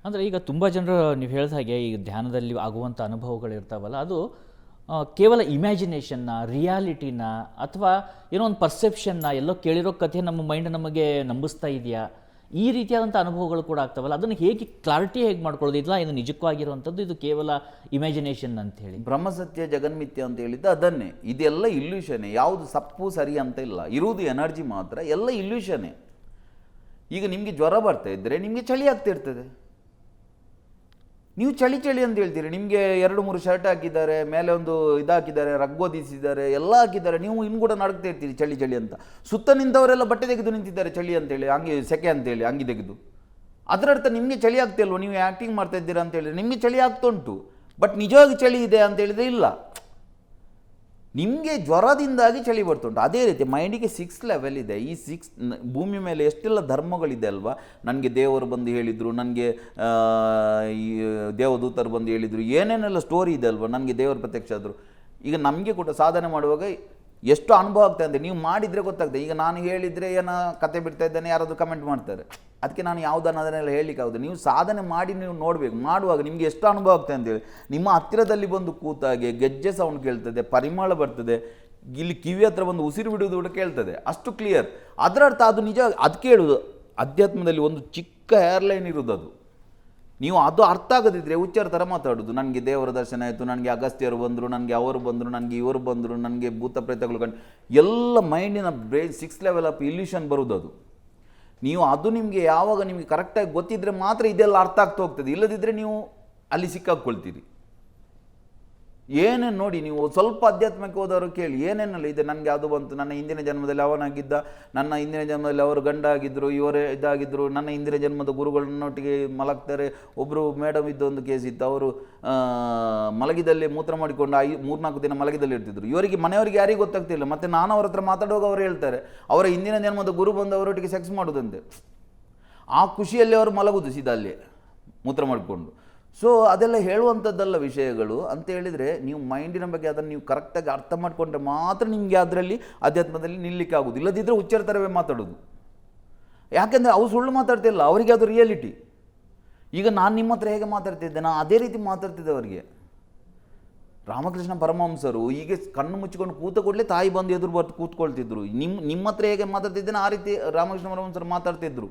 ಅಂದರೆ ಈಗ ತುಂಬ ಜನರು ನೀವು ಹೇಳಿದ ಹಾಗೆ ಈ ಧ್ಯಾನದಲ್ಲಿ ಆಗುವಂಥ ಅನುಭವಗಳಿರ್ತಾವಲ್ಲ, ಅದು ಕೇವಲ ಇಮ್ಯಾಜಿನೇಷನ್ನ, ರಿಯಾಲಿಟಿನ, ಅಥವಾ ಏನೋ ಒಂದು ಪರ್ಸೆಪ್ಷನ್ನ, ಎಲ್ಲೋ ಕೇಳಿರೋ ಕಥೆ ನಮ್ಮ ಮೈಂಡ್ ನಮಗೆ ನಂಬಿಸ್ತಾ ಇದೆಯಾ, ಈ ರೀತಿಯಾದಂಥ ಅನುಭವಗಳು ಕೂಡ ಆಗ್ತಾವಲ್ಲ, ಅದನ್ನು ಹೇಗೆ ಕ್ಲಾರಿಟಿ ಹೇಗೆ ಮಾಡ್ಕೊಳ್ಳೋದು, ಇಲ್ಲ ಇದು ನಿಜಕ್ಕವಾಗಿರುವಂಥದ್ದು, ಇದು ಕೇವಲ ಇಮ್ಯಾಜಿನೇಷನ್ ಅಂತೇಳಿ. ಬ್ರಹ್ಮಸತ್ಯ ಜಗನ್ಮಿತ್ಯ ಅಂತ ಹೇಳಿದ್ದು ಅದನ್ನೇ. ಇದೆಲ್ಲ ಇಲ್ಯೂಷನ್ನೇ, ಯಾವುದು ಸಪ್ಪು ಸರಿ ಅಂತ ಇಲ್ಲ, ಇರುವುದು ಎನರ್ಜಿ ಮಾತ್ರ, ಎಲ್ಲ ಇಲ್ಯೂಷನ್ನೇ. ಈಗ ನಿಮಗೆ ಜ್ವರ ಬರ್ತಾ ಇದ್ದರೆ ನಿಮಗೆ ಚಳಿ ಆಗ್ತಿರ್ತದೆ, ನೀವು ಚಳಿ ಚಳಿ ಅಂತ ಹೇಳ್ತೀರಿ. ನಿಮಗೆ 2-3 ಶರ್ಟ್ ಹಾಕಿದ್ದಾರೆ, ಮೇಲೆ ಒಂದು ಇದಾಕಿದ್ದಾರೆ, ರಗ್ಗೋದಿಸಿದ್ದಾರೆ, ಎಲ್ಲ ಹಾಕಿದ್ದಾರೆ, ನೀವು ಇನ್ನು ಕೂಡ ನಡಕ್ತಾ ಇರ್ತೀರಿ ಚಳಿ ಚಳಿ ಅಂತ. ಸುತ್ತ ನಿಂತವರೆಲ್ಲ ಬಟ್ಟೆ ತೆಗೆದು ನಿಂತಿದ್ದಾರೆ ಚಳಿ ಅಂತೇಳಿ, ಹಂಗೆ ಸೆಕೆ ಅಂತೇಳಿ ಅಂಗಿ ತೆಗೆದು. ಅದರರ್ಥ ನಿಮಗೆ ಚಳಿ ಆಗ್ತಿಲ್ವ, ನೀವು ಆ್ಯಕ್ಟಿಂಗ್ ಮಾಡ್ತಾ ಇದ್ದೀರಾ ಅಂತ ಹೇಳಿದ್ರೆ ನಿಮಗೆ ಚಳಿ ಆಗ್ತುಂಟು, ಬಟ್ ನಿಜವಾಗಿ ಚಳಿ ಇದೆ ಅಂತ ಹೇಳಿದರೆ ಇಲ್ಲ, ನಿಮಗೆ ಜ್ವರದಿಂದಾಗಿ ಚಳಿ ಬರ್ತುಂಟು. ಅದೇ ರೀತಿ ಮೈಂಡಿಗೆ 6 ಲೆವೆಲ್ ಇದೆ. ಈ 6 ಭೂಮಿ ಮೇಲೆ ಎಷ್ಟೆಲ್ಲ ಧರ್ಮಗಳಿದೆ ಅಲ್ವಾ. ನನಗೆ ದೇವರು ಬಂದು ಹೇಳಿದರು, ನನಗೆ ಈ ದೇವದೂತರು ಬಂದು ಹೇಳಿದರು, ಏನೇನೆಲ್ಲ ಸ್ಟೋರಿ ಇದೆ ಅಲ್ವಾ, ನನಗೆ ದೇವರು ಪ್ರತ್ಯಕ್ಷ ಆದರು. ಈಗ ನಮಗೆ ಕೂಡ ಸಾಧನೆ ಮಾಡುವಾಗ ಎಷ್ಟು ಅನುಭವ ಆಗ್ತಾ ಇದೆ, ನೀವು ಮಾಡಿದರೆ ಗೊತ್ತಾಗ್ತದೆ. ಈಗ ನಾನು ಹೇಳಿದರೆ ಏನೋ ಕತೆ ಬಿಡ್ತಾ ಇದ್ದೇನೆ, ಯಾರಾದರೂ ಕಮೆಂಟ್ ಮಾಡ್ತಾರೆ, ಅದಕ್ಕೆ ನಾನು ಯಾವುದನ್ನು ಅದನ್ನೆಲ್ಲ ಹೇಳಲಿಕ್ಕೆ ಆಗೋದು. ನೀವು ಸಾಧನೆ ಮಾಡಿ ನೀವು ನೋಡಬೇಕು, ಮಾಡುವಾಗ ನಿಮಗೆ ಎಷ್ಟು ಅನುಭವ ಆಗ್ತದೆ ಅಂತೇಳಿ. ನಿಮ್ಮ ಹತ್ತಿರದಲ್ಲಿ ಬಂದು ಕೂತಾಗೆ ಗೆಜ್ಜೆ ಸೌಂಡ್ ಕೇಳ್ತದೆ, ಪರಿಮಳ ಬರ್ತದೆ, ಇಲ್ಲಿ ಕಿವಿ ಹತ್ರ ಬಂದು ಉಸಿರು ಬಿಡುವುದು ಕೂಡ ಕೇಳ್ತದೆ, ಅಷ್ಟು ಕ್ಲಿಯರ್. ಅದರ ಅರ್ಥ ಅದು ನಿಜ. ಅದಕ್ಕೆ ಹೇಳುವುದು, ಅಧ್ಯಾತ್ಮದಲ್ಲಿ ಒಂದು ಚಿಕ್ಕ ಏರ್ಲೈನ್ ಇರೋದು ಅದು. ನೀವು ಅದು ಅರ್ಥ ಆಗದಿದ್ದರೆ ಹುಚ್ಚಾರ ಥರ ಮಾತಾಡೋದು. ನನಗೆ ದೇವರ ದರ್ಶನ ಆಯಿತು, ನನಗೆ ಅಗಸ್ತ್ಯರು ಬಂದರು, ನನಗೆ ಅವರು ಬಂದರು, ನನಗೆ ಇವರು ಬಂದರು, ನನಗೆ ಭೂತ ಪ್ರೇತಗಳು ಕಂಡು, ಎಲ್ಲ ಮೈಂಡಿನ ಬ್ರೈನ್ 6 ಲೆವೆಲ್ ಆಫ್ ಇಲ್ಯೂಷನ್ ಬರೋದು ಅದು. ನೀವು ಅದು ನಿಮಗೆ ಯಾವಾಗ ನಿಮಗೆ ಕರೆಕ್ಟಾಗಿ ಗೊತ್ತಿದ್ದರೆ ಮಾತ್ರ ಇದೆಲ್ಲ ಅರ್ಥ ಆಗ್ತಾ ಹೋಗ್ತದೆ, ಇಲ್ಲದಿದ್ದರೆ ನೀವು ಅಲ್ಲಿ ಸಿಕ್ಕಾಕ್ಕೊಳ್ತೀರಿ. ಏನೇನು ನೋಡಿ, ನೀವು ಸ್ವಲ್ಪ ಅಧ್ಯಾತ್ಮಕ್ಕೆ ಹೋದವರು ಕೇಳಿ, ಏನೇನೆಲ್ಲ ಇದೆ. ನನಗೆ ಅದು ಬಂತು, ನನ್ನ ಹಿಂದಿನ ಜನ್ಮದಲ್ಲಿ ಅವನಾಗಿದ್ದ, ನನ್ನ ಹಿಂದಿನ ಜನ್ಮದಲ್ಲಿ ಅವರು ಗಂಡ ಆಗಿದ್ದರು, ಇವರೇ ಇದಾಗಿದ್ದರು, ನನ್ನ ಹಿಂದಿನ ಜನ್ಮದ ಗುರುಗಳನ್ನೊಟ್ಟಿಗೆ ಮಲಗ್ತಾರೆ. ಒಬ್ಬರು ಮೇಡಮ್ ಇದ್ದ ಒಂದು ಕೇಸ್ ಇತ್ತು, ಅವರು ಮಲಗಿದಲ್ಲಿ ಮೂತ್ರ ಮಾಡಿಕೊಂಡು 3-4 ದಿನ ಮಲಗಿದಲ್ಲಿ ಇರ್ತಿದ್ರು. ಇವರಿಗೆ ಮನೆಯವರಿಗೆ ಯಾರಿಗೂ ಗೊತ್ತಾಗ್ತಿಲ್ಲ. ಮತ್ತು ನಾನು ಅವ್ರ ಹತ್ರ ಮಾತಾಡುವಾಗ ಅವರು ಹೇಳ್ತಾರೆ, ಅವರ ಹಿಂದಿನ ಜನ್ಮದ ಗುರು ಬಂದು ಅವರೊಟ್ಟಿಗೆ ಸೆಕ್ಸ್ ಮಾಡೋದಂತೆ. ಆ ಖುಷಿಯಲ್ಲಿ ಅವರು ಮಲಗುದು ಸೀದಾ ಅಲ್ಲಿ ಮೂತ್ರ ಮಾಡಿಕೊಂಡು. ಸೊ ಅದೆಲ್ಲ ಹೇಳುವಂಥದ್ದಲ್ಲ ವಿಷಯಗಳು ಅಂತ ಹೇಳಿದರೆ, ನೀವು ಮೈಂಡಿನ ಬಗ್ಗೆ ಅದನ್ನು ನೀವು ಕರೆಕ್ಟಾಗಿ ಅರ್ಥ ಮಾಡಿಕೊಂಡ್ರೆ ಮಾತ್ರ ನಿಮಗೆ ಅದರಲ್ಲಿ ಅಧ್ಯಾತ್ಮದಲ್ಲಿ ನಿಲ್ಲಲಿಕ್ಕೆ ಆಗೋದು. ಇಲ್ಲದಿದ್ದರೆ ಹುಚ್ಚರ ಥರವೇ ಮಾತಾಡೋದು. ಯಾಕೆಂದರೆ ಅವ್ರು ಸುಳ್ಳು ಮಾತಾಡ್ತಿಲ್ಲ, ಅವರಿಗೆ ಅದು ರಿಯಾಲಿಟಿ. ಈಗ ನಾನು ನಿಮ್ಮ ಹತ್ರ ಹೇಗೆ ಮಾತಾಡ್ತಿದ್ದೆ, ನಾನು ಅದೇ ರೀತಿ ಮಾತಾಡ್ತಿದ್ದೆ ಅವರಿಗೆ. ರಾಮಕೃಷ್ಣ ಪರಮಹಂಸರು ಹೀಗೆ ಕಣ್ಣು ಮುಚ್ಚಿಕೊಂಡು ಕೂತ ಕೂಡಲೇ ತಾಯಿ ಬಂದು ಎದುರು ಬರ್ತು ಕೂತ್ಕೊಳ್ತಿದ್ರು. ನಿಮ್ಮ ಹತ್ರ ಹೇಗೆ ಮಾತಾಡ್ತಿದ್ದೇನೆ ಆ ರೀತಿ ರಾಮಕೃಷ್ಣ ಪರಮಹಂಸರು ಮಾತಾಡ್ತಿದ್ರು.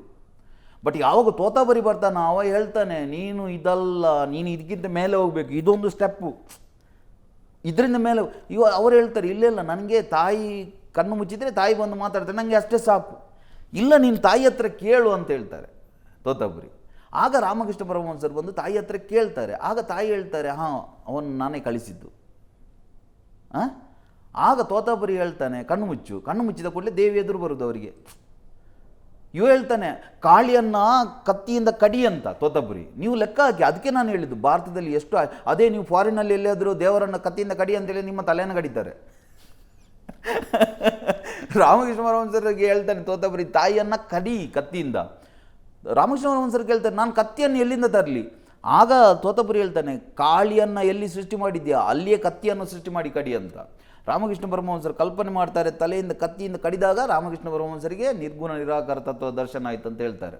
ಬಟ್ ಯಾವಾಗ ತೋತಾಬರಿ ಬರ್ತಾನೆ ಅವ ಹೇಳ್ತಾನೆ, ನೀನು ಇದಲ್ಲ, ನೀನು ಇದಕ್ಕಿಂತ ಮೇಲೆ ಹೋಗಬೇಕು, ಇದೊಂದು ಸ್ಟೆಪ್ಪು, ಇದರಿಂದ ಮೇಲೆ. ಅವ್ರು ಹೇಳ್ತಾರೆ, ಇಲ್ಲ ನನಗೆ ತಾಯಿ ಕಣ್ಣು ಮುಚ್ಚಿದರೆ ತಾಯಿ ಬಂದು ಮಾತಾಡ್ತಾರೆ, ನನಗೆ ಅಷ್ಟೇ ಸಾಕು, ಇಲ್ಲ ನೀನು ತಾಯಿ ಹತ್ರ ಕೇಳು ಅಂತ ಹೇಳ್ತಾರೆ ತೋತಾಬರಿ. ಆಗ ರಾಮಕೃಷ್ಣ ಪರಮಹಂಸರು ಬಂದು ತಾಯಿ ಹತ್ರ ಕೇಳ್ತಾರೆ. ಆಗ ತಾಯಿ ಹೇಳ್ತಾರೆ, ಹಾಂ ಅವನು ನಾನೇ ಕಳಿಸಿದ್ದು. ಆಗ ತೋತಾಬರಿ ಹೇಳ್ತಾನೆ, ಕಣ್ಣು ಮುಚ್ಚಿದ ಕೂಡಲೇ ದೇವಿ ಎದುರು ಬರೋದು ಅವರಿಗೆ. ಇವು ಹೇಳ್ತಾನೆ, ಕಾಳಿಯನ್ನು ಕತ್ತಿಯಿಂದ ಕಡಿ ಅಂತ ತೋತಾಪುರಿ. ನೀವು ಲೆಕ್ಕ ಹಾಕಿ. ಅದಕ್ಕೆ ನಾನು ಹೇಳಿದ್ದು, ಭಾರತದಲ್ಲಿ ಎಷ್ಟು, ಅದೇ ನೀವು ಫಾರಿನಲ್ಲಿ ಎಲ್ಲಾದರೂ ದೇವರನ್ನು ಕತ್ತಿಯಿಂದ ಕಡಿ ಅಂತೇಳಿ ನಿಮ್ಮ ತಲೆಯನ್ನು ಕಡಿತಾರೆ. ರಾಮಕೃಷ್ಣ ಪರಮಹಂಸರಿಗೆ ಹೇಳ್ತಾನೆ ತೋತಾಪುರಿ, ತಾಯಿಯನ್ನು ಕಡಿ ಕತ್ತಿಯಿಂದ. ರಾಮಕೃಷ್ಣ ಪರಮಹಂಸರು ಕೇಳ್ತಾರೆ, ನಾನು ಕತ್ತಿಯನ್ನು ಎಲ್ಲಿಂದ ತರಲಿ? ಆಗ ತೋತಾಪುರಿ ಹೇಳ್ತಾನೆ, ಕಾಳಿಯನ್ನು ಎಲ್ಲಿ ಸೃಷ್ಟಿ ಮಾಡಿದ್ಯಾ ಅಲ್ಲಿಯೇ ಕತ್ತಿಯನ್ನು ಸೃಷ್ಟಿ ಮಾಡಿ ಕಡಿ ಅಂತ. ರಾಮಕೃಷ್ಣ ಪರಮಹಂಸರು ಕಲ್ಪನೆ ಮಾಡ್ತಾರೆ, ತಲೆಯಿಂದ ಕತ್ತಿಯಿಂದ ಕಡಿದಾಗ ರಾಮಕೃಷ್ಣ ಪರಮಹಂಸರಿಗೆ ನಿರ್ಗುಣ ನಿರಾಕಾರ ತತ್ವ ದರ್ಶನ ಆಯ್ತು ಅಂತ ಹೇಳ್ತಾರೆ.